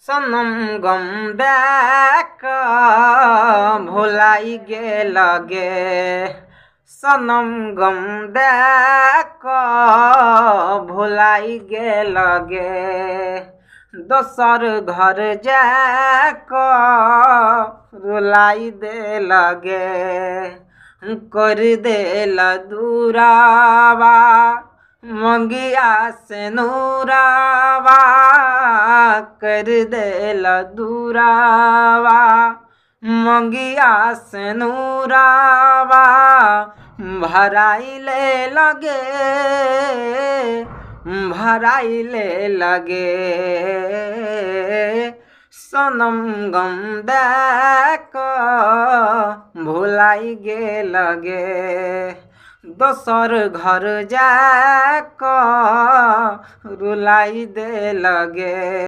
सनम गम देक भुलाई गेल गे, सनम गम देक भुलाई गेल गे। दोसर घर जाक रुलाई देल गे, कर देल दूरावा मंगिया से नूरावा, कर देल दूरावा मंगिया से नूरावा। भराइले लगे भराइले लगे, सनम गम देक भुलाई गेल गे। दोसर घर जाक रुलाई देल गे।